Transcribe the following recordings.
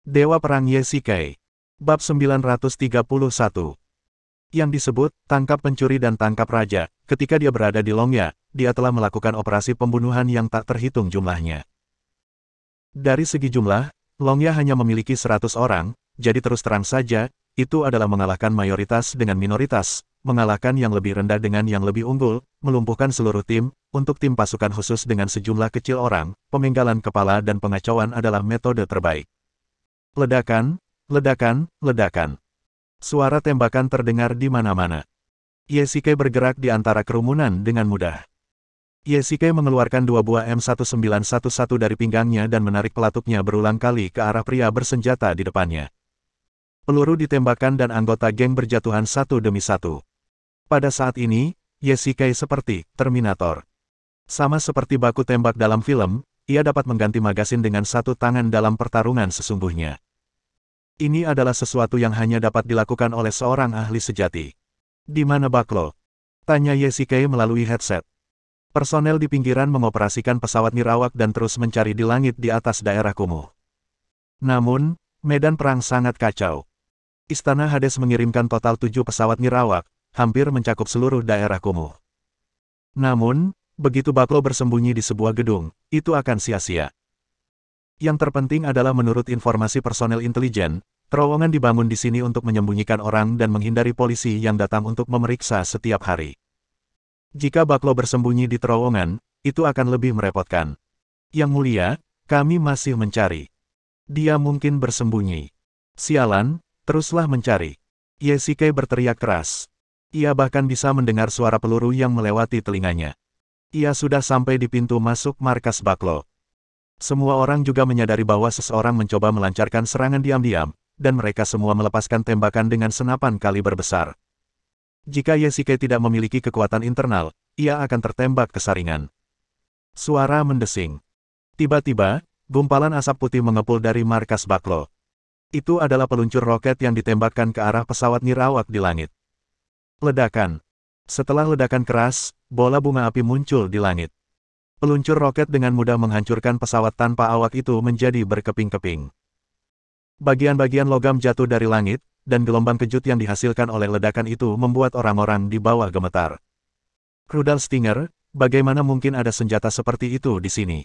Dewa Perang Ye Shikai. Bab 931. Yang disebut, tangkap pencuri dan tangkap raja. Ketika dia berada di Longya, dia telah melakukan operasi pembunuhan yang tak terhitung jumlahnya. Dari segi jumlah, Longya hanya memiliki 100 orang, jadi terus terang saja, itu adalah mengalahkan mayoritas dengan minoritas, mengalahkan yang lebih rendah dengan yang lebih unggul, melumpuhkan seluruh tim. Untuk tim pasukan khusus dengan sejumlah kecil orang, pemenggalan kepala dan pengacauan adalah metode terbaik. Ledakan, ledakan, ledakan. Suara tembakan terdengar di mana-mana. Ye Shikai bergerak di antara kerumunan dengan mudah. Ye Shikai mengeluarkan 2 buah M1911 dari pinggangnya dan menarik pelatuknya berulang kali ke arah pria bersenjata di depannya. Peluru ditembakkan dan anggota geng berjatuhan satu demi satu. Pada saat ini, Ye Shikai seperti Terminator. Sama seperti baku tembak dalam film, ia dapat mengganti magasin dengan satu tangan dalam pertarungan sesungguhnya. Ini adalah sesuatu yang hanya dapat dilakukan oleh seorang ahli sejati. Di mana Baklo? Tanya Ye Shikai melalui headset. Personel di pinggiran mengoperasikan pesawat nirawak dan terus mencari di langit di atas daerah kumuh. Namun, medan perang sangat kacau. Istana Hades mengirimkan total 7 pesawat nirawak, hampir mencakup seluruh daerah kumuh. Namun, begitu Baklo bersembunyi di sebuah gedung, itu akan sia-sia. Yang terpenting adalah menurut informasi personel intelijen, terowongan dibangun di sini untuk menyembunyikan orang dan menghindari polisi yang datang untuk memeriksa setiap hari. Jika Baklo bersembunyi di terowongan, itu akan lebih merepotkan. Yang mulia, kami masih mencari. Dia mungkin bersembunyi. Sialan, teruslah mencari. Ye Shikai berteriak keras. Ia bahkan bisa mendengar suara peluru yang melewati telinganya. Ia sudah sampai di pintu masuk markas Baklo. Semua orang juga menyadari bahwa seseorang mencoba melancarkan serangan diam-diam, dan mereka semua melepaskan tembakan dengan senapan kaliber besar. Jika Ye Shikai tidak memiliki kekuatan internal, ia akan tertembak kesaringan. Suara mendesing. Tiba-tiba, gumpalan asap putih mengepul dari markas Baklo. Itu adalah peluncur roket yang ditembakkan ke arah pesawat nirawak di langit. Ledakan. Setelah ledakan keras, bola bunga api muncul di langit. Peluncur roket dengan mudah menghancurkan pesawat tanpa awak itu menjadi berkeping-keping. Bagian-bagian logam jatuh dari langit, dan gelombang kejut yang dihasilkan oleh ledakan itu membuat orang-orang di bawah gemetar. Rudal Stinger, bagaimana mungkin ada senjata seperti itu di sini?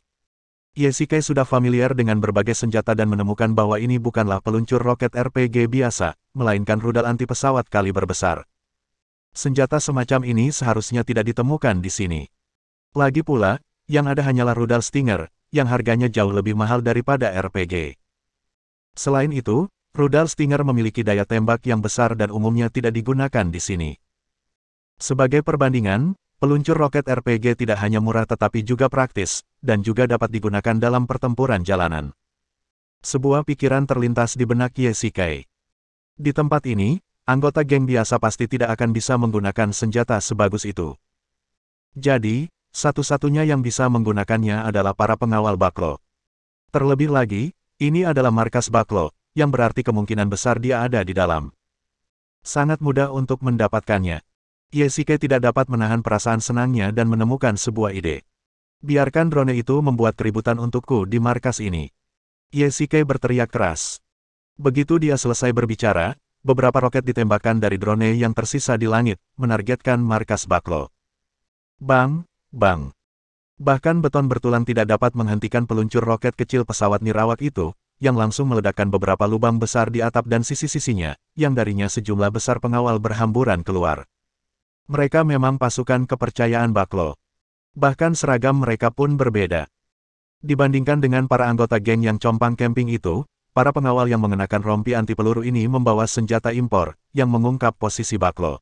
Ye Shikai sudah familiar dengan berbagai senjata dan menemukan bahwa ini bukanlah peluncur roket RPG biasa, melainkan rudal anti pesawat kaliber besar. Senjata semacam ini seharusnya tidak ditemukan di sini. Lagi pula, yang ada hanyalah rudal Stinger, yang harganya jauh lebih mahal daripada RPG. Selain itu, rudal Stinger memiliki daya tembak yang besar dan umumnya tidak digunakan di sini. Sebagai perbandingan, peluncur roket RPG tidak hanya murah tetapi juga praktis, dan juga dapat digunakan dalam pertempuran jalanan. Sebuah pikiran terlintas di benak Ye Shikai. Di tempat ini, anggota geng biasa pasti tidak akan bisa menggunakan senjata sebagus itu. Jadi, satu-satunya yang bisa menggunakannya adalah para pengawal Baklo. Terlebih lagi, ini adalah markas Baklo, yang berarti kemungkinan besar dia ada di dalam. Sangat mudah untuk mendapatkannya. Ye Shikai tidak dapat menahan perasaan senangnya dan menemukan sebuah ide. Biarkan drone itu membuat keributan untukku di markas ini. Ye Shikai berteriak keras. Begitu dia selesai berbicara, beberapa roket ditembakkan dari drone yang tersisa di langit, menargetkan markas Baklo. Bang, bang. Bahkan beton bertulang tidak dapat menghentikan peluncur roket kecil pesawat nirawak itu, yang langsung meledakkan beberapa lubang besar di atap dan sisi-sisinya, yang darinya sejumlah besar pengawal berhamburan keluar. Mereka memang pasukan kepercayaan Baklo. Bahkan seragam mereka pun berbeda. Dibandingkan dengan para anggota geng yang compang camping itu, para pengawal yang mengenakan rompi anti peluru ini membawa senjata impor, yang mengungkap posisi Baklo.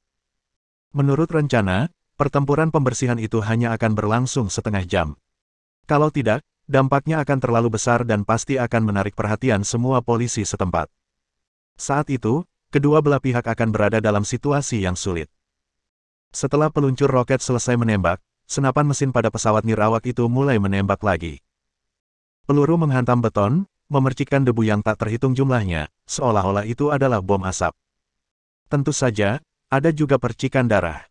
Menurut rencana, pertempuran pembersihan itu hanya akan berlangsung setengah jam. Kalau tidak, dampaknya akan terlalu besar dan pasti akan menarik perhatian semua polisi setempat. Saat itu, kedua belah pihak akan berada dalam situasi yang sulit. Setelah peluncur roket selesai menembak, senapan mesin pada pesawat nirawak itu mulai menembak lagi. Peluru menghantam beton, memercikkan debu yang tak terhitung jumlahnya, seolah-olah itu adalah bom asap. Tentu saja, ada juga percikan darah.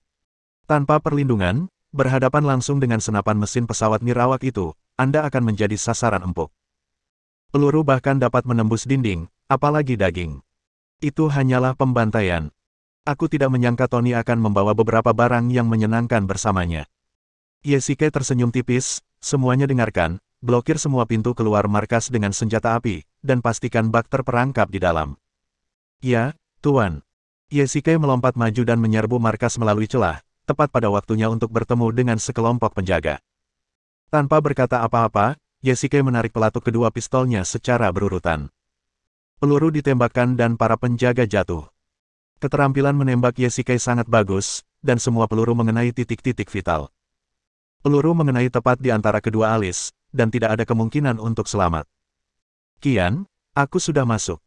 Tanpa perlindungan, berhadapan langsung dengan senapan mesin pesawat nirawak itu, Anda akan menjadi sasaran empuk. Peluru bahkan dapat menembus dinding, apalagi daging. Itu hanyalah pembantaian. Aku tidak menyangka Tony akan membawa beberapa barang yang menyenangkan bersamanya. Yesike tersenyum tipis, semuanya dengarkan, blokir semua pintu keluar markas dengan senjata api, dan pastikan bak terperangkap di dalam. Ya, Tuan. Yesike melompat maju dan menyerbu markas melalui celah, tepat pada waktunya untuk bertemu dengan sekelompok penjaga. Tanpa berkata apa-apa, Yesike menarik pelatuk kedua pistolnya secara berurutan. Peluru ditembakkan dan para penjaga jatuh. Keterampilan menembak Yesike sangat bagus, dan semua peluru mengenai titik-titik vital. Peluru mengenai tepat di antara kedua alis, dan tidak ada kemungkinan untuk selamat. Qian, aku sudah masuk.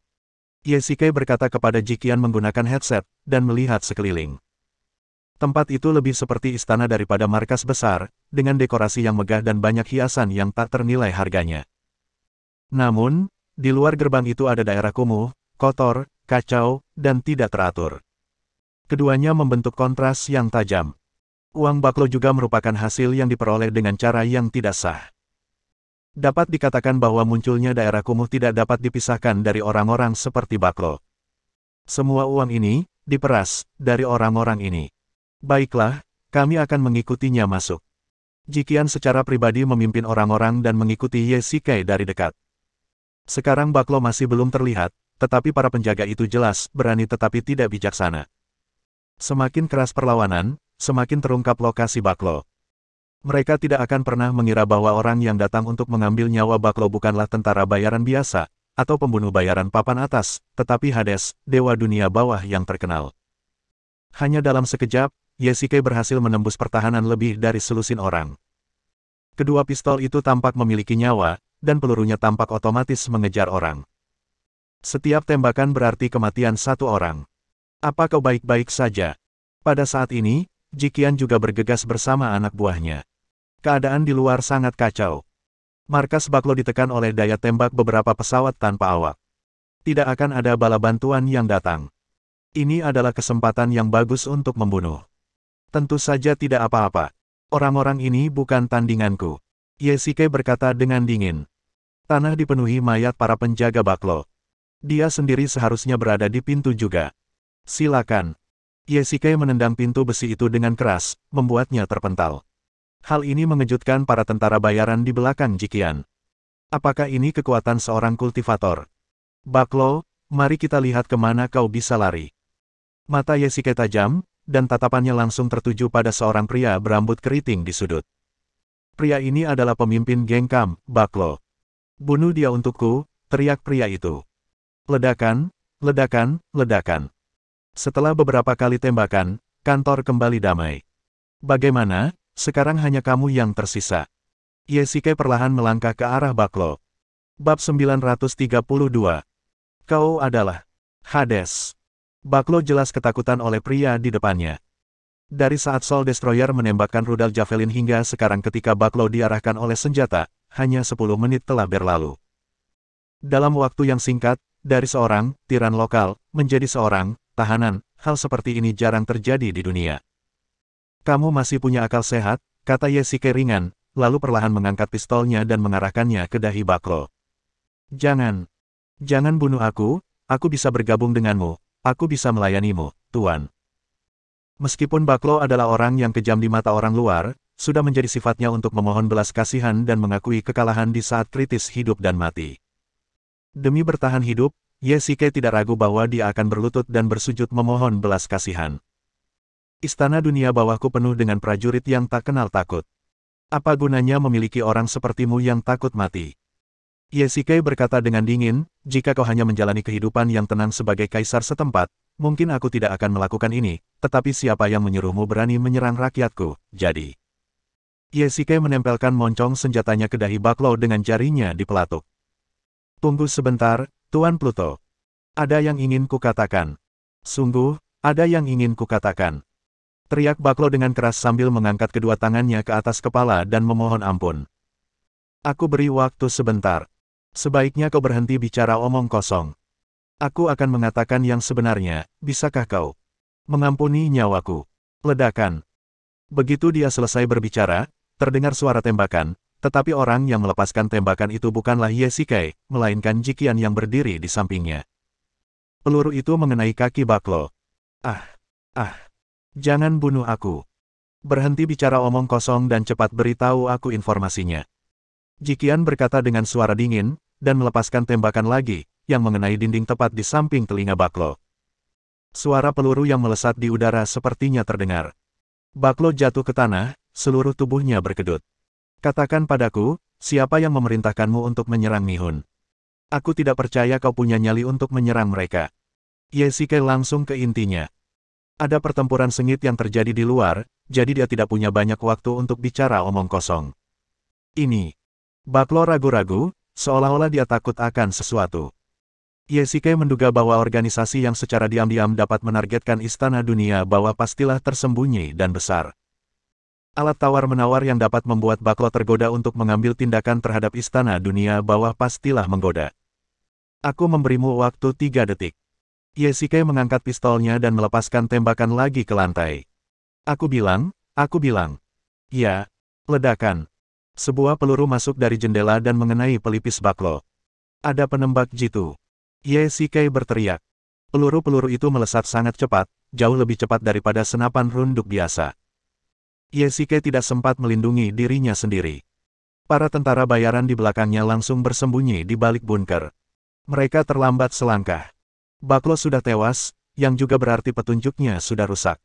Yesike berkata kepada Ji Qian menggunakan headset, dan melihat sekeliling. Tempat itu lebih seperti istana daripada markas besar, dengan dekorasi yang megah dan banyak hiasan yang tak ternilai harganya. Namun, di luar gerbang itu ada daerah kumuh, kotor, kacau, dan tidak teratur. Keduanya membentuk kontras yang tajam. Uang baklo juga merupakan hasil yang diperoleh dengan cara yang tidak sah. Dapat dikatakan bahwa munculnya daerah kumuh tidak dapat dipisahkan dari orang-orang seperti baklo. Semua uang ini diperas dari orang-orang ini. Baiklah, kami akan mengikutinya masuk. Ji Qian secara pribadi memimpin orang-orang dan mengikuti Yesike dari dekat. Sekarang baklo masih belum terlihat, tetapi para penjaga itu jelas berani tetapi tidak bijaksana. Semakin keras perlawanan, semakin terungkap lokasi baklo. Mereka tidak akan pernah mengira bahwa orang yang datang untuk mengambil nyawa baklo bukanlah tentara bayaran biasa, atau pembunuh bayaran papan atas, tetapi Hades, dewa dunia bawah yang terkenal. Hanya dalam sekejap, Yesike berhasil menembus pertahanan lebih dari selusin orang. Kedua pistol itu tampak memiliki nyawa, dan pelurunya tampak otomatis mengejar orang. Setiap tembakan berarti kematian satu orang. Apa kau baik-baik saja? Pada saat ini, Ji Qian juga bergegas bersama anak buahnya. Keadaan di luar sangat kacau. Markas baklo ditekan oleh daya tembak beberapa pesawat tanpa awak. Tidak akan ada bala bantuan yang datang. Ini adalah kesempatan yang bagus untuk membunuh. Tentu saja tidak apa-apa. Orang-orang ini bukan tandinganku. Yesike berkata dengan dingin. Tanah dipenuhi mayat para penjaga baklo. Dia sendiri seharusnya berada di pintu juga. Silakan. Yesike menendang pintu besi itu dengan keras, membuatnya terpental. Hal ini mengejutkan para tentara bayaran di belakang Ji Qian. Apakah ini kekuatan seorang kultivator? Baklo, mari kita lihat kemana kau bisa lari. Mata Yesike tajam, dan tatapannya langsung tertuju pada seorang pria berambut keriting di sudut. Pria ini adalah pemimpin geng Kam, Baklo. Bunuh dia untukku, teriak pria itu. Ledakan, ledakan, ledakan. Setelah beberapa kali tembakan, kantor kembali damai. Bagaimana, sekarang hanya kamu yang tersisa. Yesike perlahan melangkah ke arah Baklo. Bab 932. Kau adalah Hades. Baklo jelas ketakutan oleh pria di depannya. Dari saat Soul Destroyer menembakkan rudal Javelin hingga sekarang ketika Baklo diarahkan oleh senjata, hanya 10 menit telah berlalu. Dalam waktu yang singkat, dari seorang tiran lokal, menjadi seorang tahanan, hal seperti ini jarang terjadi di dunia. Kamu masih punya akal sehat, kata Yesike ringan, lalu perlahan mengangkat pistolnya dan mengarahkannya ke dahi Baklo. Jangan bunuh aku bisa bergabung denganmu. Aku bisa melayanimu, Tuan. Meskipun Baklo adalah orang yang kejam di mata orang luar, sudah menjadi sifatnya untuk memohon belas kasihan dan mengakui kekalahan di saat kritis hidup dan mati. Demi bertahan hidup, Yesike tidak ragu bahwa dia akan berlutut dan bersujud memohon belas kasihan. Istana dunia bawahku penuh dengan prajurit yang tak kenal takut. Apa gunanya memiliki orang sepertimu yang takut mati? Yesike berkata dengan dingin, jika kau hanya menjalani kehidupan yang tenang sebagai kaisar setempat, mungkin aku tidak akan melakukan ini, tetapi siapa yang menyuruhmu berani menyerang rakyatku, jadi. Yesike menempelkan moncong senjatanya ke dahi Baklo dengan jarinya di pelatuk. Tunggu sebentar, Tuan Pluto. Ada yang ingin kukatakan. Sungguh, ada yang ingin kukatakan. Teriak Baklo dengan keras sambil mengangkat kedua tangannya ke atas kepala dan memohon ampun. Aku beri waktu sebentar. Sebaiknya kau berhenti bicara omong kosong. Aku akan mengatakan yang sebenarnya, bisakah kau mengampuni nyawaku? Ledakan. Begitu dia selesai berbicara, terdengar suara tembakan, tetapi orang yang melepaskan tembakan itu bukanlah Yesike, melainkan Ji Qian yang berdiri di sampingnya. Peluru itu mengenai kaki Baklo. Ah, ah, jangan bunuh aku. Berhenti bicara omong kosong dan cepat beritahu aku informasinya. Jikian berkata dengan suara dingin, dan melepaskan tembakan lagi, yang mengenai dinding tepat di samping telinga Baklo. Suara peluru yang melesat di udara sepertinya terdengar. Baklo jatuh ke tanah, seluruh tubuhnya berkedut. Katakan padaku, siapa yang memerintahkanmu untuk menyerang Mihun? Aku tidak percaya kau punya nyali untuk menyerang mereka. Yesike langsung ke intinya. Ada pertempuran sengit yang terjadi di luar, jadi dia tidak punya banyak waktu untuk bicara omong kosong. Ini. Baklo ragu-ragu, seolah-olah dia takut akan sesuatu. Yesike menduga bahwa organisasi yang secara diam-diam dapat menargetkan istana dunia bawah pastilah tersembunyi dan besar. Alat tawar-menawar yang dapat membuat Baklo tergoda untuk mengambil tindakan terhadap istana dunia bawah pastilah menggoda. Aku memberimu waktu 3 detik. Yesike mengangkat pistolnya dan melepaskan tembakan lagi ke lantai. Aku bilang. Ya, ledakan. Sebuah peluru masuk dari jendela dan mengenai pelipis Baklo. Ada penembak jitu. Yesike berteriak. Peluru-peluru itu melesat sangat cepat, jauh lebih cepat daripada senapan runduk biasa. Yesike tidak sempat melindungi dirinya sendiri. Para tentara bayaran di belakangnya langsung bersembunyi di balik bunker. Mereka terlambat selangkah. Baklo sudah tewas, yang juga berarti petunjuknya sudah rusak.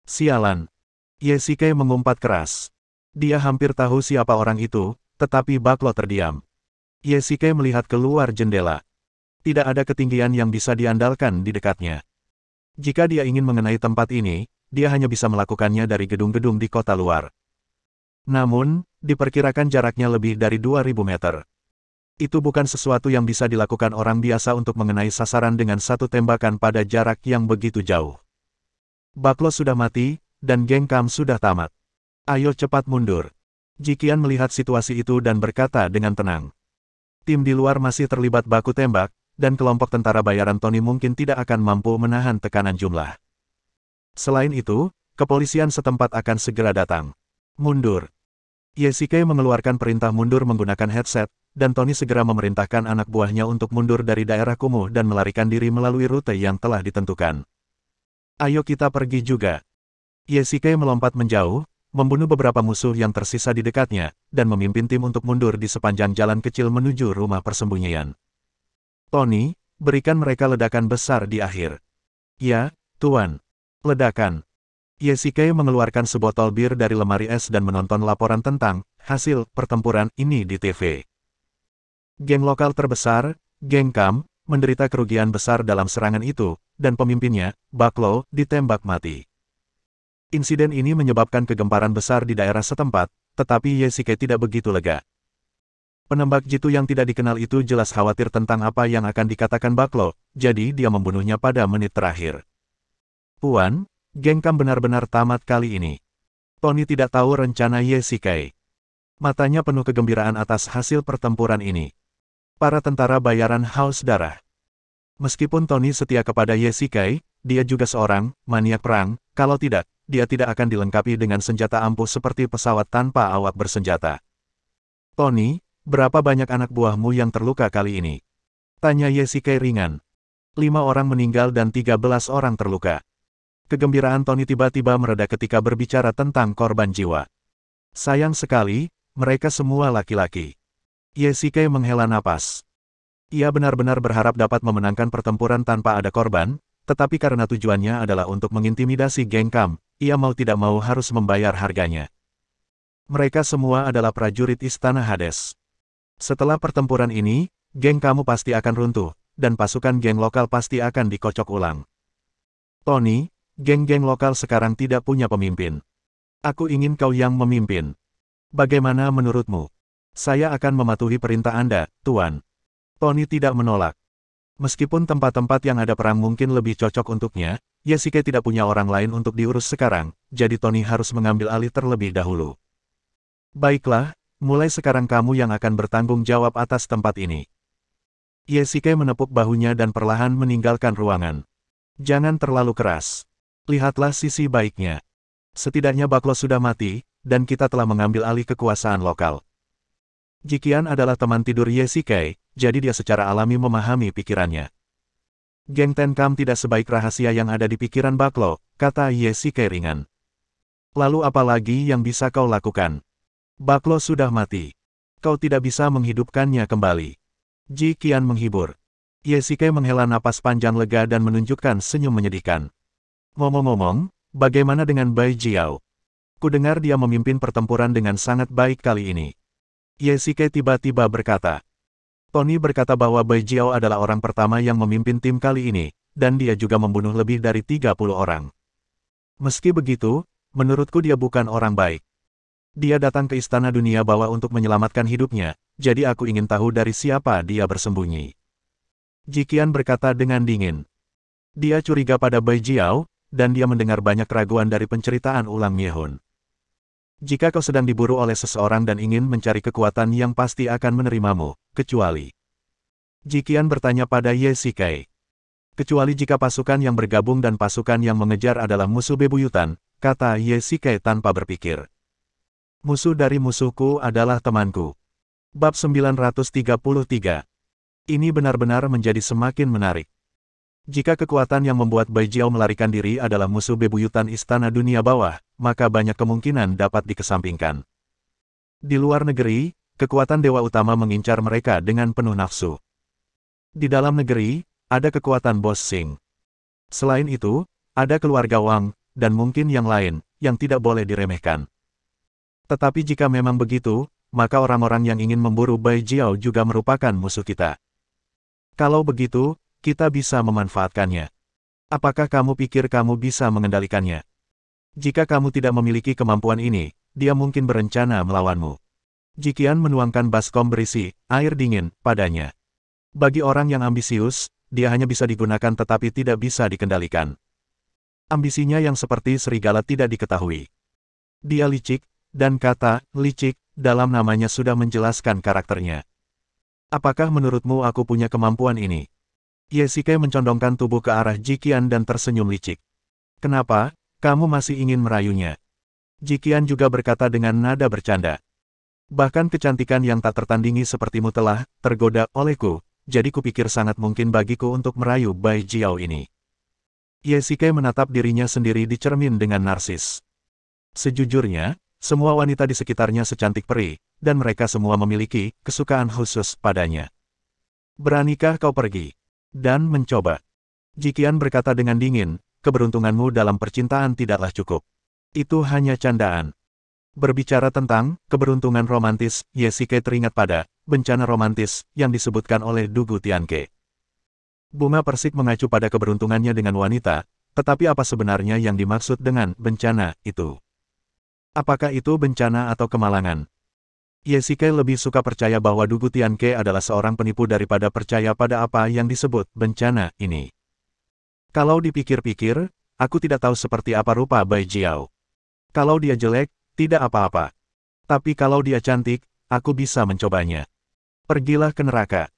Sialan. Yesike mengumpat keras. Dia hampir tahu siapa orang itu, tetapi Baklo terdiam. Yesike melihat keluar jendela. Tidak ada ketinggian yang bisa diandalkan di dekatnya. Jika dia ingin mengenai tempat ini, dia hanya bisa melakukannya dari gedung-gedung di kota luar. Namun, diperkirakan jaraknya lebih dari 2000 meter. Itu bukan sesuatu yang bisa dilakukan orang biasa untuk mengenai sasaran dengan satu tembakan pada jarak yang begitu jauh. Baklo sudah mati, dan Gengham sudah tamat. Ayo cepat mundur. Jikian melihat situasi itu dan berkata dengan tenang. Tim di luar masih terlibat baku tembak, dan kelompok tentara bayaran Tony mungkin tidak akan mampu menahan tekanan jumlah. Selain itu, kepolisian setempat akan segera datang. Mundur. Yesike mengeluarkan perintah mundur menggunakan headset, dan Tony segera memerintahkan anak buahnya untuk mundur dari daerah kumuh dan melarikan diri melalui rute yang telah ditentukan. Ayo kita pergi juga. Yesike melompat menjauh, membunuh beberapa musuh yang tersisa di dekatnya, dan memimpin tim untuk mundur di sepanjang jalan kecil menuju rumah persembunyian. Tony, berikan mereka ledakan besar di akhir. Ya, Tuan. Ledakan. Yesike mengeluarkan sebotol bir dari lemari es dan menonton laporan tentang hasil pertempuran ini di TV. Geng lokal terbesar, Gengham, menderita kerugian besar dalam serangan itu, dan pemimpinnya, Baklo, ditembak mati. Insiden ini menyebabkan kegemparan besar di daerah setempat, tetapi Yesike tidak begitu lega. Penembak jitu yang tidak dikenal itu jelas khawatir tentang apa yang akan dikatakan Baklo, jadi dia membunuhnya pada menit terakhir. Puan, Gengham benar-benar tamat kali ini. Tony tidak tahu rencana Yesike. Matanya penuh kegembiraan atas hasil pertempuran ini. Para tentara bayaran haus darah. Meskipun Tony setia kepada Yesike, dia juga seorang maniak perang, kalau tidak, dia tidak akan dilengkapi dengan senjata ampuh seperti pesawat tanpa awak bersenjata. Tony, berapa banyak anak buahmu yang terluka kali ini? Tanya Yesike ringan. 5 orang meninggal dan 13 orang terluka. Kegembiraan Tony tiba-tiba mereda ketika berbicara tentang korban jiwa. Sayang sekali, mereka semua laki-laki. Yesike menghela napas. Ia benar-benar berharap dapat memenangkan pertempuran tanpa ada korban, tetapi karena tujuannya adalah untuk mengintimidasi Gengham, ia mau tidak mau harus membayar harganya. Mereka semua adalah prajurit Istana Hades. Setelah pertempuran ini, geng kamu pasti akan runtuh, dan pasukan geng lokal pasti akan dikocok ulang. Tony, geng-geng lokal sekarang tidak punya pemimpin. Aku ingin kau yang memimpin. Bagaimana menurutmu? Saya akan mematuhi perintah Anda, Tuan. Tony tidak menolak. Meskipun tempat-tempat yang ada perang mungkin lebih cocok untuknya, Yesike tidak punya orang lain untuk diurus sekarang, jadi Tony harus mengambil alih terlebih dahulu. Baiklah, mulai sekarang kamu yang akan bertanggung jawab atas tempat ini. Yesike menepuk bahunya dan perlahan meninggalkan ruangan. Jangan terlalu keras. Lihatlah sisi baiknya. Setidaknya Baklo sudah mati, dan kita telah mengambil alih kekuasaan lokal. Jikian adalah teman tidur Yesike, jadi dia secara alami memahami pikirannya. Geng Tenkam tidak sebaik rahasia yang ada di pikiran Baklo, kata Ye Shikai ringan. Lalu apa lagi yang bisa kau lakukan? Baklo sudah mati. Kau tidak bisa menghidupkannya kembali. Ji Qian menghibur. Ye Shikai menghela napas panjang lega dan menunjukkan senyum menyedihkan. Ngomong-ngomong, bagaimana dengan Bai Jiao? Kudengar dia memimpin pertempuran dengan sangat baik kali ini. Ye Shikai tiba-tiba berkata. Tony berkata bahwa Bai Jiao adalah orang pertama yang memimpin tim kali ini, dan dia juga membunuh lebih dari 30 orang. Meski begitu, menurutku dia bukan orang baik. Dia datang ke Istana Dunia Bawah untuk menyelamatkan hidupnya, jadi aku ingin tahu dari siapa dia bersembunyi. Ji Qian berkata dengan dingin. Dia curiga pada Bai Jiao, dan dia mendengar banyak keraguan dari penceritaan ulang Miehun. Jika kau sedang diburu oleh seseorang dan ingin mencari kekuatan yang pasti akan menerimamu, kecuali. Ji Qian bertanya pada Ye Shikai. Kecuali jika pasukan yang bergabung dan pasukan yang mengejar adalah musuh bebuyutan, kata Ye Shikai tanpa berpikir. Musuh dari musuhku adalah temanku. Bab 933. Ini benar-benar menjadi semakin menarik. Jika kekuatan yang membuat Bai Jiao melarikan diri adalah musuh bebuyutan Istana Dunia Bawah, maka banyak kemungkinan dapat dikesampingkan. Di luar negeri, kekuatan Dewa Utama mengincar mereka dengan penuh nafsu. Di dalam negeri, ada kekuatan Bos Xing. Selain itu, ada keluarga Wang, dan mungkin yang lain, yang tidak boleh diremehkan. Tetapi jika memang begitu, maka orang-orang yang ingin memburu Bai Jiao juga merupakan musuh kita. Kalau begitu, kita bisa memanfaatkannya. Apakah kamu pikir kamu bisa mengendalikannya? Jika kamu tidak memiliki kemampuan ini, dia mungkin berencana melawanmu. Ji Qian menuangkan baskom berisi air dingin padanya. Bagi orang yang ambisius, dia hanya bisa digunakan tetapi tidak bisa dikendalikan. Ambisinya yang seperti serigala tidak diketahui. Dia licik, dan kata licik dalam namanya sudah menjelaskan karakternya. Apakah menurutmu aku punya kemampuan ini? Ye Shikai mencondongkan tubuh ke arah Ji Qian dan tersenyum licik. Kenapa, kamu masih ingin merayunya? Ji Qian juga berkata dengan nada bercanda. Bahkan kecantikan yang tak tertandingi sepertimu telah tergoda olehku, jadi kupikir sangat mungkin bagiku untuk merayu Bai Jiao ini. Ye Shikai menatap dirinya sendiri di cermin dengan narsis. Sejujurnya, semua wanita di sekitarnya secantik peri, dan mereka semua memiliki kesukaan khusus padanya. Beranikah kau pergi dan mencoba? Ji Qian berkata dengan dingin, keberuntunganmu dalam percintaan tidaklah cukup. Itu hanya candaan. Berbicara tentang keberuntungan romantis, Ye Shikai teringat pada bencana romantis yang disebutkan oleh Dugu Tianke. Bunga persik mengacu pada keberuntungannya dengan wanita, tetapi apa sebenarnya yang dimaksud dengan bencana itu? Apakah itu bencana atau kemalangan? Ye Shikai lebih suka percaya bahwa Dugu Tianke adalah seorang penipu daripada percaya pada apa yang disebut bencana ini. Kalau dipikir-pikir, aku tidak tahu seperti apa rupa Bai Jiao. Kalau dia jelek, tidak apa-apa. Tapi kalau dia cantik, aku bisa mencobanya. Pergilah ke neraka.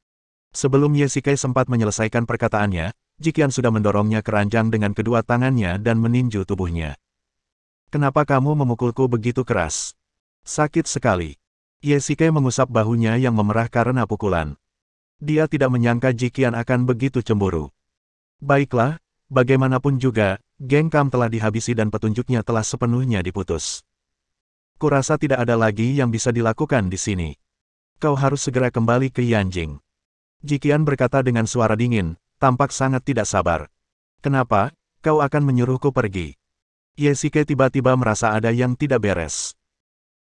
Sebelum Ye Shikai sempat menyelesaikan perkataannya, Ji Qian sudah mendorongnya ke ranjang dengan kedua tangannya dan meninju tubuhnya. Kenapa kamu memukulku begitu keras? Sakit sekali. Ye Shikai mengusap bahunya yang memerah karena pukulan. Dia tidak menyangka Ji Qian akan begitu cemburu. Baiklah, bagaimanapun juga, geng Kam telah dihabisi dan petunjuknya telah sepenuhnya diputus. Kurasa tidak ada lagi yang bisa dilakukan di sini. Kau harus segera kembali ke Yanjing. Ji Qian berkata dengan suara dingin, tampak sangat tidak sabar. Kenapa, kau akan menyuruhku pergi? Ye Shikai tiba-tiba merasa ada yang tidak beres.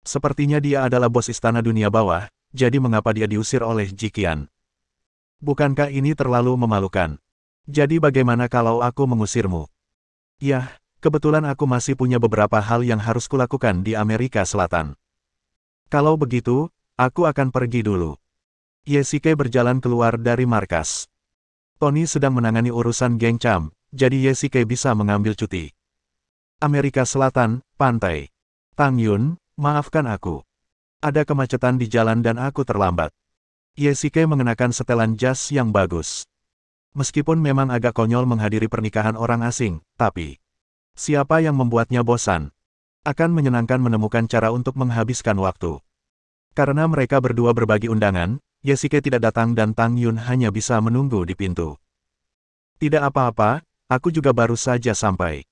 Sepertinya dia adalah bos Istana Dunia Bawah, jadi mengapa dia diusir oleh Ji Qian? Bukankah ini terlalu memalukan? Jadi bagaimana kalau aku mengusirmu? Yah, kebetulan aku masih punya beberapa hal yang harus kulakukan di Amerika Selatan. Kalau begitu, aku akan pergi dulu. Ye Shikai berjalan keluar dari markas. Tony sedang menangani urusan geng Cham, jadi Ye Shikai bisa mengambil cuti. Amerika Selatan, pantai. Tang Yun, maafkan aku. Ada kemacetan di jalan dan aku terlambat. Ye Shikai mengenakan setelan jas yang bagus. Meskipun memang agak konyol menghadiri pernikahan orang asing, tapi siapa yang membuatnya bosan? Akan menyenangkan menemukan cara untuk menghabiskan waktu. Karena mereka berdua berbagi undangan, Ye Shikai tidak datang dan Tang Yun hanya bisa menunggu di pintu. Tidak apa-apa, aku juga baru saja sampai.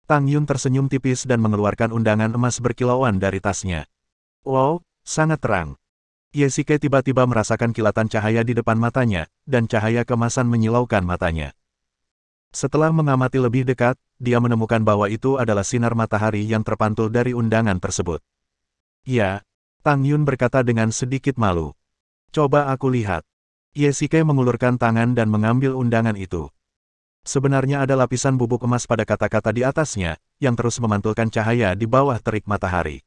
Tang Yun tersenyum tipis dan mengeluarkan undangan emas berkilauan dari tasnya. Wow, sangat terang. Ye Sike tiba-tiba merasakan kilatan cahaya di depan matanya, dan cahaya kemasan menyilaukan matanya. Setelah mengamati lebih dekat, dia menemukan bahwa itu adalah sinar matahari yang terpantul dari undangan tersebut. Ya, Tang Yun berkata dengan sedikit malu. Coba aku lihat. Ye Sike mengulurkan tangan dan mengambil undangan itu. Sebenarnya ada lapisan bubuk emas pada kata-kata di atasnya, yang terus memantulkan cahaya di bawah terik matahari.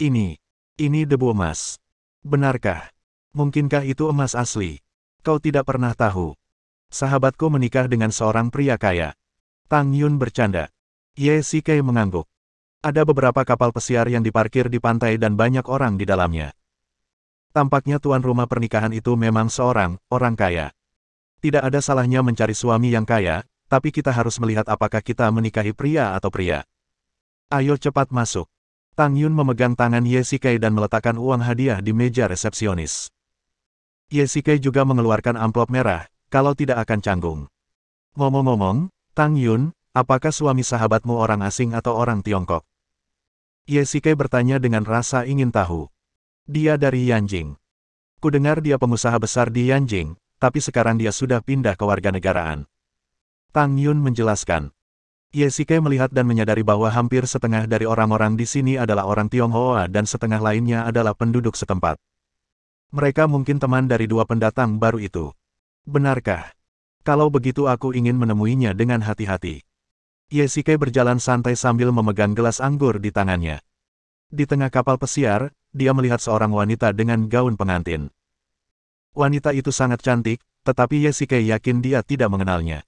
Ini debu emas. Benarkah? Mungkinkah itu emas asli? Kau tidak pernah tahu. Sahabatku menikah dengan seorang pria kaya. Tang Yun bercanda. Ye Sike mengangguk. Ada beberapa kapal pesiar yang diparkir di pantai dan banyak orang di dalamnya. Tampaknya tuan rumah pernikahan itu memang seorang orang kaya. Tidak ada salahnya mencari suami yang kaya, tapi kita harus melihat apakah kita menikahi pria atau pria. Ayo cepat masuk. Tang Yun memegang tangan Ye Sike dan meletakkan uang hadiah di meja resepsionis. Ye Sike juga mengeluarkan amplop merah, kalau tidak akan canggung. Ngomong-ngomong, Tang Yun, apakah suami sahabatmu orang asing atau orang Tiongkok? Ye Sike bertanya dengan rasa ingin tahu. Dia dari Yanjing. Kudengar dia pengusaha besar di Yanjing, tapi sekarang dia sudah pindah ke warganegaraan. Tang Yun menjelaskan. Ye Sike melihat dan menyadari bahwa hampir setengah dari orang-orang di sini adalah orang Tionghoa dan setengah lainnya adalah penduduk setempat. Mereka mungkin teman dari dua pendatang baru itu. Benarkah? Kalau begitu aku ingin menemuinya dengan hati-hati. Ye Sike berjalan santai sambil memegang gelas anggur di tangannya. Di tengah kapal pesiar, dia melihat seorang wanita dengan gaun pengantin. Wanita itu sangat cantik, tetapi Ye Sike yakin dia tidak mengenalnya.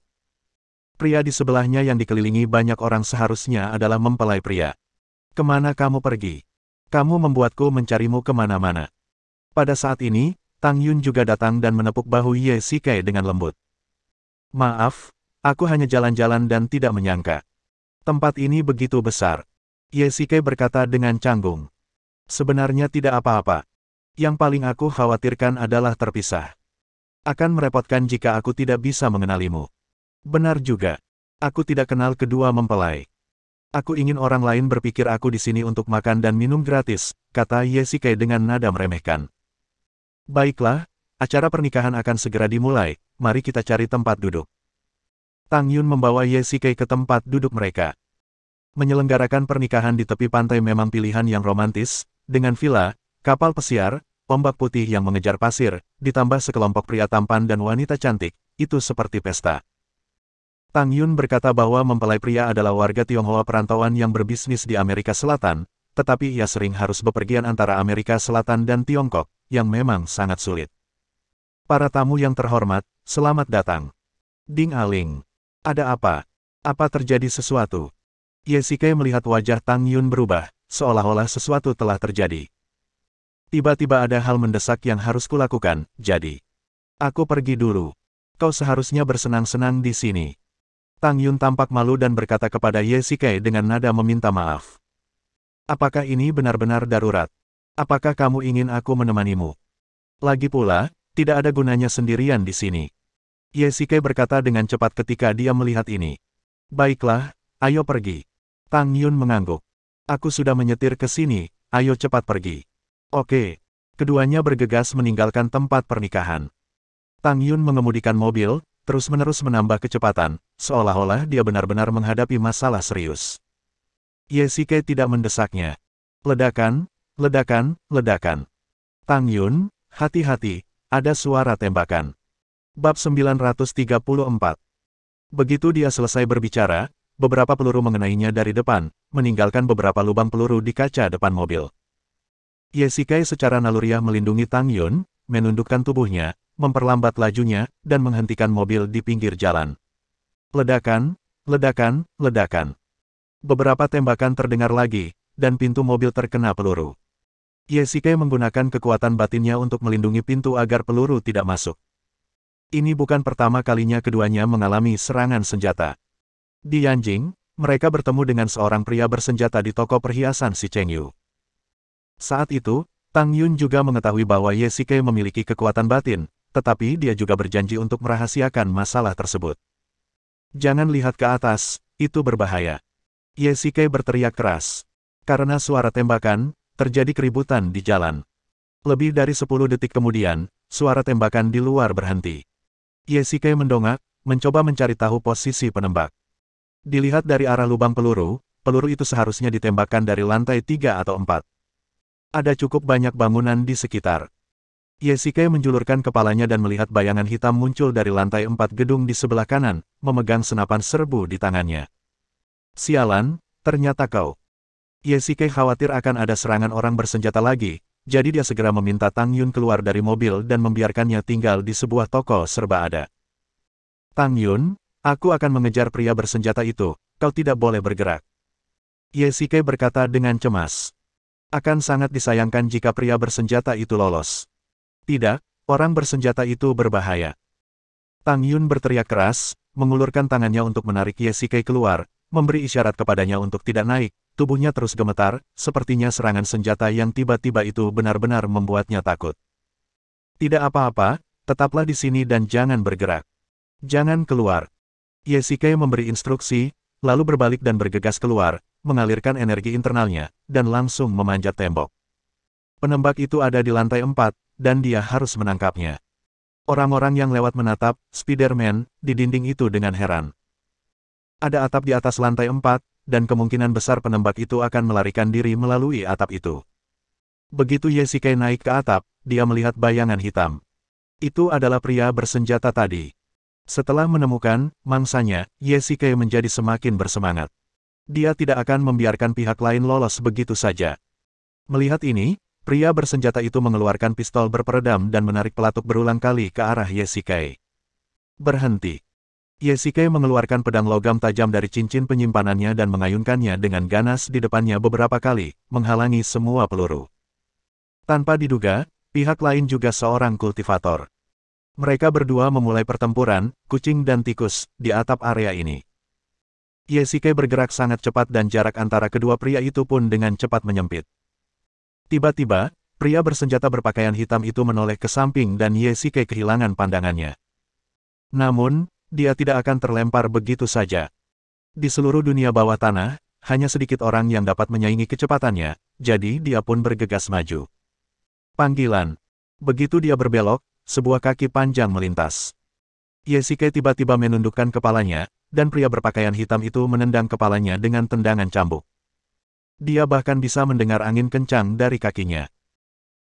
Pria di sebelahnya yang dikelilingi banyak orang seharusnya adalah mempelai pria. Kemana kamu pergi? Kamu membuatku mencarimu kemana-mana. Pada saat ini, Tang Yun juga datang dan menepuk bahu Ye Sike dengan lembut. Maaf, aku hanya jalan-jalan dan tidak menyangka. Tempat ini begitu besar. Ye Sike berkata dengan canggung. Sebenarnya tidak apa-apa. Yang paling aku khawatirkan adalah terpisah. Akan merepotkan jika aku tidak bisa mengenalimu. Benar juga. Aku tidak kenal kedua mempelai. Aku ingin orang lain berpikir aku di sini untuk makan dan minum gratis, kata Ye Sike dengan nada meremehkan. Baiklah, acara pernikahan akan segera dimulai, mari kita cari tempat duduk. Tang Yun membawa Ye Sike ke tempat duduk mereka. Menyelenggarakan pernikahan di tepi pantai memang pilihan yang romantis, dengan villa, kapal pesiar, ombak putih yang mengejar pasir, ditambah sekelompok pria tampan dan wanita cantik, itu seperti pesta. Tang Yun berkata bahwa mempelai pria adalah warga Tionghoa perantauan yang berbisnis di Amerika Selatan, tetapi ia sering harus bepergian antara Amerika Selatan dan Tiongkok, yang memang sangat sulit. Para tamu yang terhormat, selamat datang. Ding aling. Ada apa? Apa terjadi sesuatu? Ye Sike melihat wajah Tang Yun berubah, seolah-olah sesuatu telah terjadi. Tiba-tiba ada hal mendesak yang harus kulakukan, jadi. Aku pergi dulu. Kau seharusnya bersenang-senang di sini. Tang Yun tampak malu dan berkata kepada Ye Sike dengan nada meminta maaf. Apakah ini benar-benar darurat? Apakah kamu ingin aku menemanimu? Lagi pula, tidak ada gunanya sendirian di sini. Ye Sike berkata dengan cepat ketika dia melihat ini. Baiklah, ayo pergi. Tang Yun mengangguk. Aku sudah menyetir ke sini, ayo cepat pergi. Oke. Keduanya bergegas meninggalkan tempat pernikahan. Tang Yun mengemudikan mobil, terus-menerus menambah kecepatan, seolah-olah dia benar-benar menghadapi masalah serius. Ye Sike tidak mendesaknya. Ledakan, ledakan, ledakan. Tang Yun, hati-hati, ada suara tembakan. Bab 934. Begitu dia selesai berbicara, beberapa peluru mengenainya dari depan, meninggalkan beberapa lubang peluru di kaca depan mobil. Ye Sike secara naluriah melindungi Tang Yun, menundukkan tubuhnya, memperlambat lajunya, dan menghentikan mobil di pinggir jalan. Ledakan, ledakan, ledakan. Beberapa tembakan terdengar lagi, dan pintu mobil terkena peluru. Ye Sike menggunakan kekuatan batinnya untuk melindungi pintu agar peluru tidak masuk. Ini bukan pertama kalinya keduanya mengalami serangan senjata. Di Yanjing, mereka bertemu dengan seorang pria bersenjata di toko perhiasan si Cheng Yu. Saat itu, Tang Yun juga mengetahui bahwa Ye Sike memiliki kekuatan batin, tetapi dia juga berjanji untuk merahasiakan masalah tersebut. Jangan lihat ke atas, itu berbahaya. Ye berteriak keras. Karena suara tembakan, terjadi keributan di jalan. Lebih dari 10 detik kemudian, suara tembakan di luar berhenti. Ye mendongak, mencoba mencari tahu posisi penembak. Dilihat dari arah lubang peluru, peluru itu seharusnya ditembakkan dari lantai 3 atau 4. Ada cukup banyak bangunan di sekitar. Ye menjulurkan kepalanya dan melihat bayangan hitam muncul dari lantai 4 gedung di sebelah kanan, memegang senapan serbu di tangannya. Sialan, ternyata kau. Ye khawatir akan ada serangan orang bersenjata lagi, jadi dia segera meminta Tang Yun keluar dari mobil dan membiarkannya tinggal di sebuah toko serba ada. Tang Yun, aku akan mengejar pria bersenjata itu, kau tidak boleh bergerak. Ye berkata dengan cemas. Akan sangat disayangkan jika pria bersenjata itu lolos. Tidak, orang bersenjata itu berbahaya. Tang Yun berteriak keras, mengulurkan tangannya untuk menarik Ye keluar, memberi isyarat kepadanya untuk tidak naik, tubuhnya terus gemetar, sepertinya serangan senjata yang tiba-tiba itu benar-benar membuatnya takut. Tidak apa-apa, tetaplah di sini dan jangan bergerak. Jangan keluar. Ye memberi instruksi, lalu berbalik dan bergegas keluar, mengalirkan energi internalnya, dan langsung memanjat tembok. Penembak itu ada di lantai 4, dan dia harus menangkapnya. Orang-orang yang lewat menatap Spider-Man di dinding itu dengan heran. Ada atap di atas lantai 4, dan kemungkinan besar penembak itu akan melarikan diri melalui atap itu. Begitu Ye naik ke atap, dia melihat bayangan hitam. Itu adalah pria bersenjata tadi. Setelah menemukan mangsanya, Ye menjadi semakin bersemangat. Dia tidak akan membiarkan pihak lain lolos begitu saja. Melihat ini, pria bersenjata itu mengeluarkan pistol berperedam dan menarik pelatuk berulang kali ke arah Ye Berhenti. Ye mengeluarkan pedang logam tajam dari cincin penyimpanannya dan mengayunkannya dengan ganas di depannya beberapa kali, menghalangi semua peluru. Tanpa diduga, pihak lain juga seorang kultivator. Mereka berdua memulai pertempuran, kucing dan tikus, di atap area ini. Ye bergerak sangat cepat dan jarak antara kedua pria itu pun dengan cepat menyempit. Tiba-tiba, pria bersenjata berpakaian hitam itu menoleh ke samping dan Ye kehilangan pandangannya. Namun, dia tidak akan terlempar begitu saja. Di seluruh dunia bawah tanah, hanya sedikit orang yang dapat menyaingi kecepatannya, jadi dia pun bergegas maju. Panggilan. Begitu dia berbelok, sebuah kaki panjang melintas. Ye tiba-tiba menundukkan kepalanya, dan pria berpakaian hitam itu menendang kepalanya dengan tendangan cambuk. Dia bahkan bisa mendengar angin kencang dari kakinya.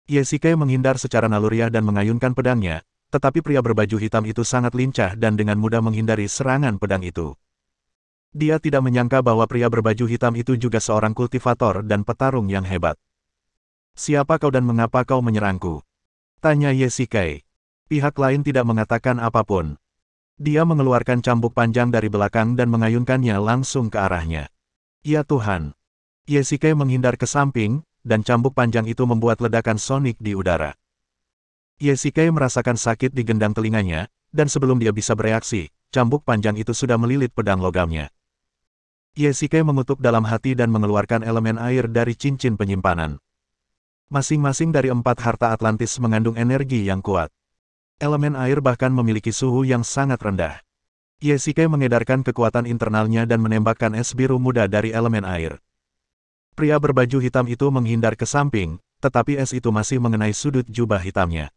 Ye menghindar secara naluriah dan mengayunkan pedangnya, tetapi pria berbaju hitam itu sangat lincah dan dengan mudah menghindari serangan pedang itu. Dia tidak menyangka bahwa pria berbaju hitam itu juga seorang kultivator dan petarung yang hebat. Siapa kau dan mengapa kau menyerangku? Tanya Ye Pihak lain tidak mengatakan apapun. Dia mengeluarkan cambuk panjang dari belakang dan mengayunkannya langsung ke arahnya. Ya Tuhan! Ye menghindar ke samping, dan cambuk panjang itu membuat ledakan sonik di udara. Ye merasakan sakit di gendang telinganya, dan sebelum dia bisa bereaksi, cambuk panjang itu sudah melilit pedang logamnya. Ye mengutuk dalam hati dan mengeluarkan elemen air dari cincin penyimpanan. Masing-masing dari 4 harta Atlantis mengandung energi yang kuat. Elemen air bahkan memiliki suhu yang sangat rendah. Ye mengedarkan kekuatan internalnya dan menembakkan es biru muda dari elemen air. Pria berbaju hitam itu menghindar ke samping, tetapi es itu masih mengenai sudut jubah hitamnya.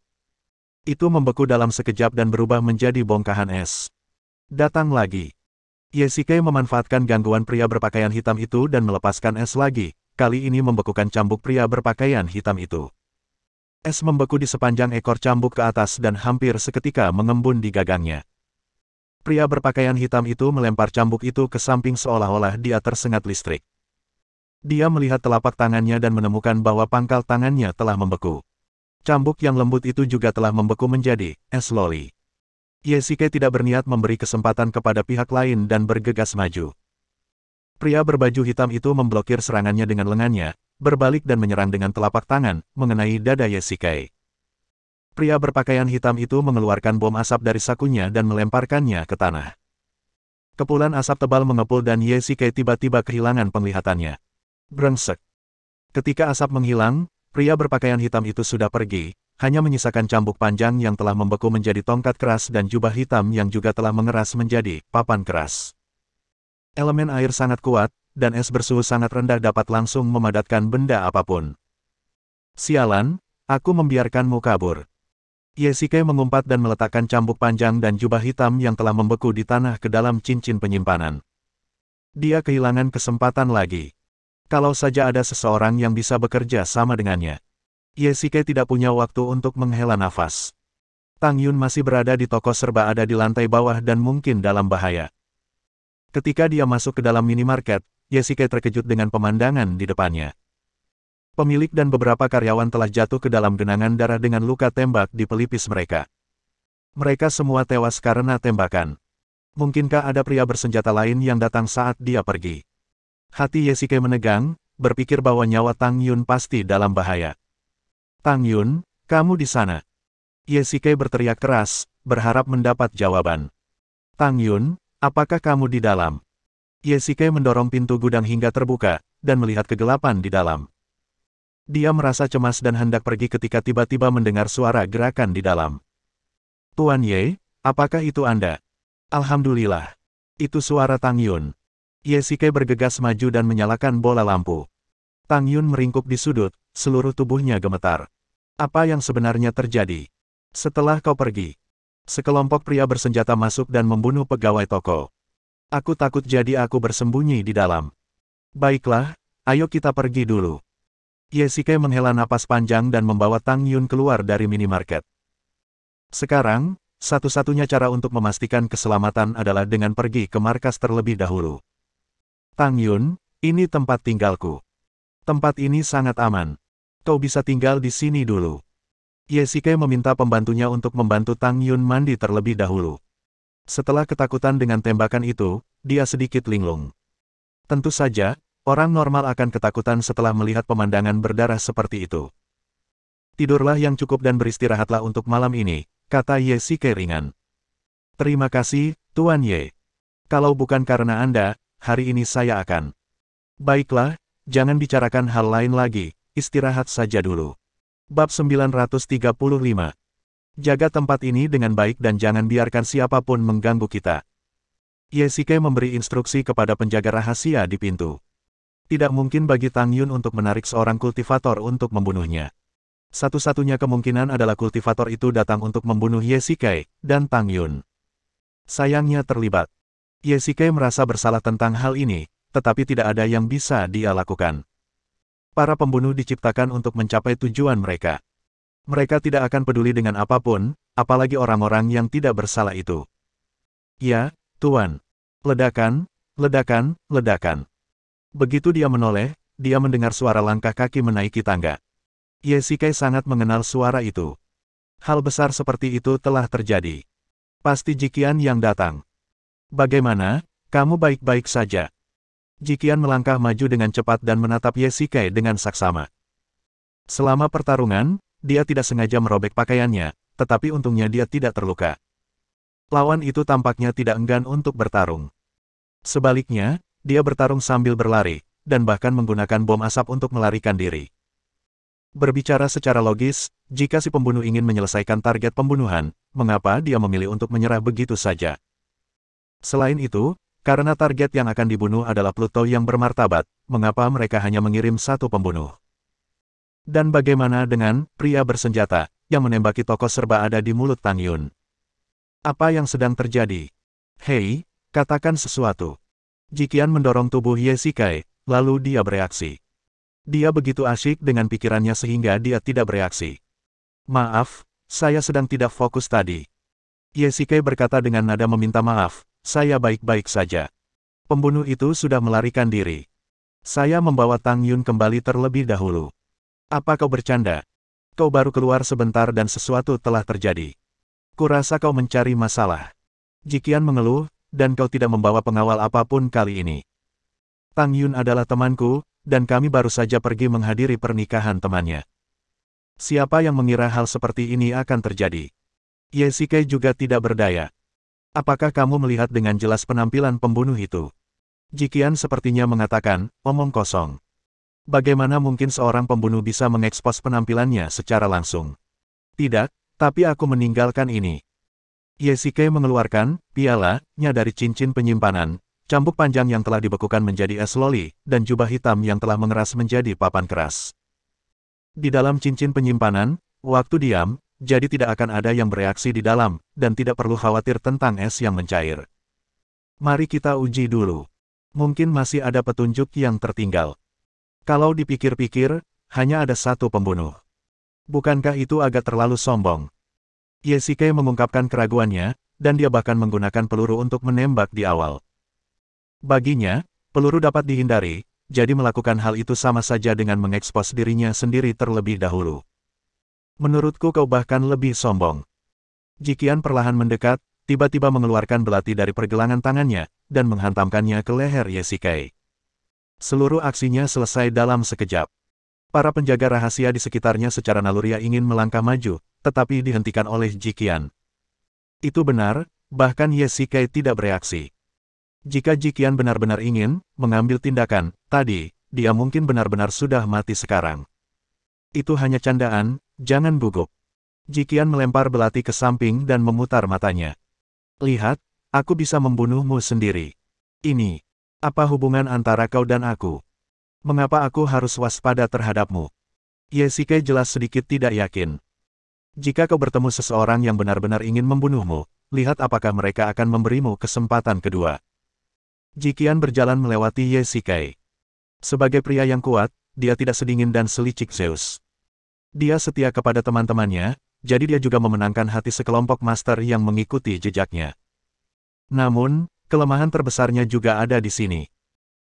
Itu membeku dalam sekejap dan berubah menjadi bongkahan es. Datang lagi. Ye memanfaatkan gangguan pria berpakaian hitam itu dan melepaskan es lagi, kali ini membekukan cambuk pria berpakaian hitam itu. Es membeku di sepanjang ekor cambuk ke atas dan hampir seketika mengembun di gagangnya. Pria berpakaian hitam itu melempar cambuk itu ke samping seolah-olah dia tersengat listrik. Dia melihat telapak tangannya dan menemukan bahwa pangkal tangannya telah membeku. Cambuk yang lembut itu juga telah membeku menjadi es loli. Ye tidak berniat memberi kesempatan kepada pihak lain dan bergegas maju. Pria berbaju hitam itu memblokir serangannya dengan lengannya, berbalik dan menyerang dengan telapak tangan, mengenai dada Ye Pria berpakaian hitam itu mengeluarkan bom asap dari sakunya dan melemparkannya ke tanah. Kepulan asap tebal mengepul dan Ye tiba-tiba kehilangan penglihatannya. Brengsek. Ketika asap menghilang, Pria berpakaian hitam itu sudah pergi, hanya menyisakan cambuk panjang yang telah membeku menjadi tongkat keras dan jubah hitam yang juga telah mengeras menjadi papan keras. Elemen air sangat kuat, dan es bersuhu sangat rendah dapat langsung memadatkan benda apapun. Sialan, aku membiarkanmu kabur. Yesike mengumpat dan meletakkan cambuk panjang dan jubah hitam yang telah membeku di tanah ke dalam cincin penyimpanan. Dia kehilangan kesempatan lagi. Kalau saja ada seseorang yang bisa bekerja sama dengannya. Yesike tidak punya waktu untuk menghela nafas. Tang Yun masih berada di toko serba ada di lantai bawah dan mungkin dalam bahaya. Ketika dia masuk ke dalam minimarket, Yesike terkejut dengan pemandangan di depannya. Pemilik dan beberapa karyawan telah jatuh ke dalam genangan darah dengan luka tembak di pelipis mereka. Mereka semua tewas karena tembakan. Mungkinkah ada pria bersenjata lain yang datang saat dia pergi? Hati Yesike menegang, berpikir bahwa nyawa Tang Yun pasti dalam bahaya. Tang Yun, kamu di sana. Yesike berteriak keras, berharap mendapat jawaban. Tang Yun, apakah kamu di dalam? Yesike mendorong pintu gudang hingga terbuka, dan melihat kegelapan di dalam. Dia merasa cemas dan hendak pergi ketika tiba-tiba mendengar suara gerakan di dalam. Tuan Ye, apakah itu Anda? Alhamdulillah. Itu suara Tang Yun. Yesike bergegas maju dan menyalakan bola lampu. Tang Yun meringkuk di sudut, seluruh tubuhnya gemetar. Apa yang sebenarnya terjadi? Setelah kau pergi, sekelompok pria bersenjata masuk dan membunuh pegawai toko. Aku takut jadi aku bersembunyi di dalam. Baiklah, ayo kita pergi dulu. Yesike menghela napas panjang dan membawa Tang Yun keluar dari minimarket. Sekarang, satu-satunya cara untuk memastikan keselamatan adalah dengan pergi ke markas terlebih dahulu. Tang Yun, ini tempat tinggalku. Tempat ini sangat aman. Kau bisa tinggal di sini dulu. Yesike meminta pembantunya untuk membantu Tang Yun mandi terlebih dahulu. Setelah ketakutan dengan tembakan itu, dia sedikit linglung. Tentu saja, orang normal akan ketakutan setelah melihat pemandangan berdarah seperti itu. Tidurlah yang cukup dan beristirahatlah untuk malam ini, kata Yesike ringan. Terima kasih, Tuan Ye. Kalau bukan karena Anda, hari ini saya akan. Baiklah, jangan bicarakan hal lain lagi, istirahat saja dulu. Bab 935. Jaga tempat ini dengan baik dan jangan biarkan siapapun mengganggu kita. Yesike memberi instruksi kepada penjaga rahasia di pintu. Tidak mungkin bagi Tang Yun untuk menarik seorang kultivator untuk membunuhnya. Satu-satunya kemungkinan adalah kultivator itu datang untuk membunuh Yesike dan Tang Yun. Sayangnya terlibat. Yesike merasa bersalah tentang hal ini, tetapi tidak ada yang bisa dia lakukan. Para pembunuh diciptakan untuk mencapai tujuan mereka. Mereka tidak akan peduli dengan apapun, apalagi orang-orang yang tidak bersalah itu. Ya, Tuan. Ledakan, ledakan, ledakan. Begitu dia menoleh, dia mendengar suara langkah kaki menaiki tangga. Yesike sangat mengenal suara itu. Hal besar seperti itu telah terjadi. Pasti Jiqian yang datang. Bagaimana, kamu baik-baik saja? Jiqian melangkah maju dengan cepat dan menatap Yesike dengan saksama. Selama pertarungan, dia tidak sengaja merobek pakaiannya, tetapi untungnya dia tidak terluka. Lawan itu tampaknya tidak enggan untuk bertarung. Sebaliknya, dia bertarung sambil berlari, dan bahkan menggunakan bom asap untuk melarikan diri. Berbicara secara logis, jika si pembunuh ingin menyelesaikan target pembunuhan, mengapa dia memilih untuk menyerah begitu saja? Selain itu, karena target yang akan dibunuh adalah Pluto yang bermartabat, mengapa mereka hanya mengirim satu pembunuh? Dan bagaimana dengan pria bersenjata yang menembaki toko serba ada di mulut Tang Yun? Apa yang sedang terjadi? Hei, katakan sesuatu. Jiqian mendorong tubuh Yesike, lalu dia bereaksi. Dia begitu asyik dengan pikirannya sehingga dia tidak bereaksi. Maaf, saya sedang tidak fokus tadi. Yesike berkata dengan nada meminta maaf. Saya baik-baik saja. Pembunuh itu sudah melarikan diri. Saya membawa Tang Yun kembali terlebih dahulu. Apa kau bercanda? Kau baru keluar sebentar dan sesuatu telah terjadi. Kurasa kau mencari masalah. Jiqian mengeluh, dan kau tidak membawa pengawal apapun kali ini. Tang Yun adalah temanku, dan kami baru saja pergi menghadiri pernikahan temannya. Siapa yang mengira hal seperti ini akan terjadi? Yesike juga tidak berdaya. Apakah kamu melihat dengan jelas penampilan pembunuh itu? Jiqian sepertinya mengatakan, omong kosong. Bagaimana mungkin seorang pembunuh bisa mengekspos penampilannya secara langsung? Tidak, tapi aku meninggalkan ini. Yesike mengeluarkan piala-nya dari cincin penyimpanan, cambuk panjang yang telah dibekukan menjadi es loli, dan jubah hitam yang telah mengeras menjadi papan keras. Di dalam cincin penyimpanan, waktu diam, jadi tidak akan ada yang bereaksi di dalam, dan tidak perlu khawatir tentang es yang mencair. Mari kita uji dulu. Mungkin masih ada petunjuk yang tertinggal. Kalau dipikir-pikir, hanya ada satu pembunuh. Bukankah itu agak terlalu sombong? Yesike mengungkapkan keraguannya, dan dia bahkan menggunakan peluru untuk menembak di awal. Baginya, peluru dapat dihindari, jadi melakukan hal itu sama saja dengan mengekspos dirinya sendiri terlebih dahulu. Menurutku kau bahkan lebih sombong. Jikian perlahan mendekat, tiba-tiba mengeluarkan belati dari pergelangan tangannya, dan menghantamkannya ke leher Yesike. Seluruh aksinya selesai dalam sekejap. Para penjaga rahasia di sekitarnya secara naluriah ingin melangkah maju, tetapi dihentikan oleh Jikian. Itu benar, bahkan Yesike tidak bereaksi. Jika Jikian benar-benar ingin mengambil tindakan, tadi, dia mungkin benar-benar sudah mati sekarang. Itu hanya candaan, jangan gugup. Jikian melempar belati ke samping dan memutar matanya. Lihat, aku bisa membunuhmu sendiri. Ini. Apa hubungan antara kau dan aku? Mengapa aku harus waspada terhadapmu? Yesike jelas sedikit tidak yakin. Jika kau bertemu seseorang yang benar-benar ingin membunuhmu, lihat apakah mereka akan memberimu kesempatan kedua. Jikian berjalan melewati Yesike. Sebagai pria yang kuat, dia tidak sedingin dan selicik Zeus. Dia setia kepada teman-temannya, jadi dia juga memenangkan hati sekelompok master yang mengikuti jejaknya. Namun, kelemahan terbesarnya juga ada di sini.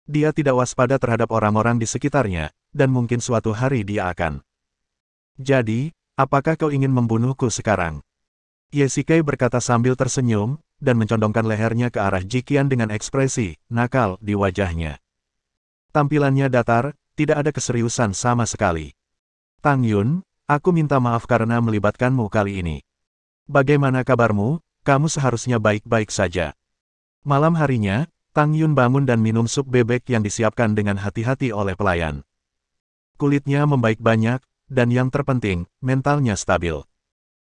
Dia tidak waspada terhadap orang-orang di sekitarnya, dan mungkin suatu hari dia akan. Jadi, apakah kau ingin membunuhku sekarang? Yesike berkata sambil tersenyum, dan mencondongkan lehernya ke arah Jikian dengan ekspresi nakal di wajahnya. Tampilannya datar, tidak ada keseriusan sama sekali. Tang Yun, aku minta maaf karena melibatkanmu kali ini. Bagaimana kabarmu? Kamu seharusnya baik-baik saja. Malam harinya, Tang Yun bangun dan minum sup bebek yang disiapkan dengan hati-hati oleh pelayan. Kulitnya membaik banyak, dan yang terpenting, mentalnya stabil.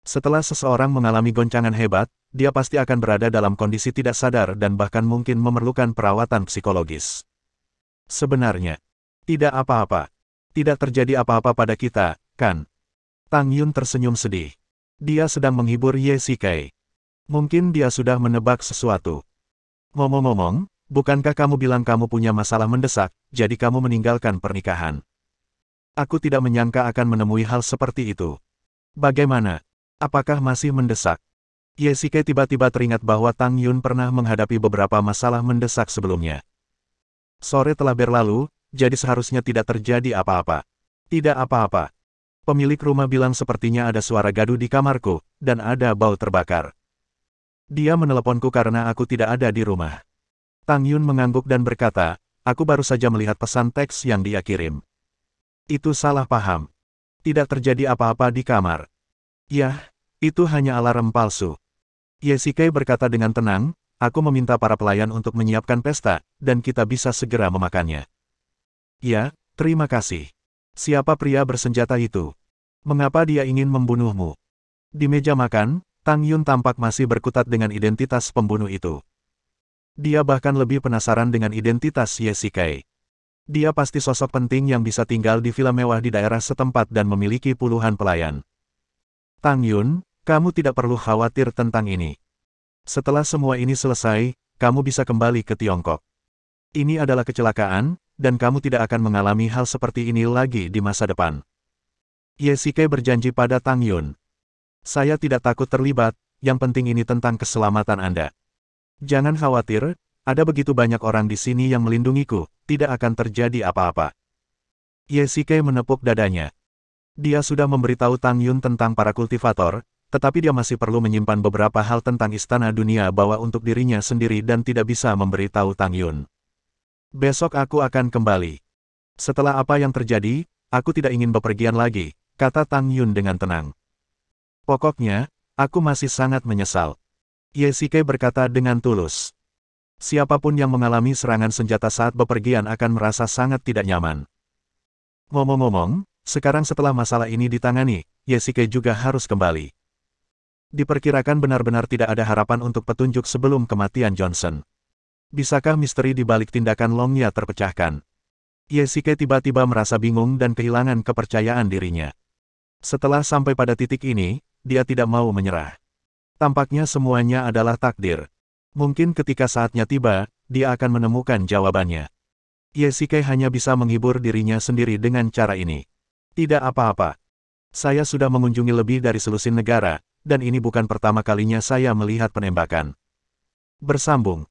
Setelah seseorang mengalami goncangan hebat, dia pasti akan berada dalam kondisi tidak sadar dan bahkan mungkin memerlukan perawatan psikologis. Sebenarnya, tidak apa-apa. Tidak terjadi apa-apa pada kita, kan? Tang Yun tersenyum sedih. Dia sedang menghibur Yesike. Mungkin dia sudah menebak sesuatu. Ngomong-ngomong, bukankah kamu bilang kamu punya masalah mendesak, jadi kamu meninggalkan pernikahan? Aku tidak menyangka akan menemui hal seperti itu. Bagaimana? Apakah masih mendesak? Yesike tiba-tiba teringat bahwa Tang Yun pernah menghadapi beberapa masalah mendesak sebelumnya. Sore telah berlalu, jadi seharusnya tidak terjadi apa-apa. Tidak apa-apa. Pemilik rumah bilang sepertinya ada suara gaduh di kamarku, dan ada bau terbakar. Dia meneleponku karena aku tidak ada di rumah. Tang Yun mengangguk dan berkata, aku baru saja melihat pesan teks yang dia kirim. Itu salah paham. Tidak terjadi apa-apa di kamar. Yah, itu hanya alarm palsu. Yesike berkata dengan tenang, aku meminta para pelayan untuk menyiapkan pesta, dan kita bisa segera memakannya. Ya, terima kasih. Siapa pria bersenjata itu? Mengapa dia ingin membunuhmu? Di meja makan, Tang Yun tampak masih berkutat dengan identitas pembunuh itu. Dia bahkan lebih penasaran dengan identitas Yesike. Dia pasti sosok penting yang bisa tinggal di villa mewah di daerah setempat dan memiliki puluhan pelayan. Tang Yun, kamu tidak perlu khawatir tentang ini. Setelah semua ini selesai, kamu bisa kembali ke Tiongkok. Ini adalah kecelakaan, dan kamu tidak akan mengalami hal seperti ini lagi di masa depan. Yesike berjanji pada Tang Yun. Saya tidak takut terlibat, yang penting ini tentang keselamatan Anda. Jangan khawatir, ada begitu banyak orang di sini yang melindungiku, tidak akan terjadi apa-apa. Yesike menepuk dadanya. Dia sudah memberitahu Tang Yun tentang para kultivator, tetapi dia masih perlu menyimpan beberapa hal tentang Istana Dunia Bawah untuk dirinya sendiri dan tidak bisa memberitahu Tang Yun. Besok aku akan kembali. Setelah apa yang terjadi, aku tidak ingin bepergian lagi, kata Tang Yun dengan tenang. Pokoknya, aku masih sangat menyesal. Yesike berkata dengan tulus. Siapapun yang mengalami serangan senjata saat bepergian akan merasa sangat tidak nyaman. Ngomong-ngomong, sekarang setelah masalah ini ditangani, Yesike juga harus kembali. Diperkirakan benar-benar tidak ada harapan untuk petunjuk sebelum kematian Johnson. Bisakah misteri di balik tindakan Longya terpecahkan? Yesike tiba-tiba merasa bingung dan kehilangan kepercayaan dirinya. Setelah sampai pada titik ini, dia tidak mau menyerah. Tampaknya semuanya adalah takdir. Mungkin ketika saatnya tiba, dia akan menemukan jawabannya. Yesike hanya bisa menghibur dirinya sendiri dengan cara ini. Tidak apa-apa. Saya sudah mengunjungi lebih dari selusin negara, dan ini bukan pertama kalinya saya melihat penembakan. Bersambung.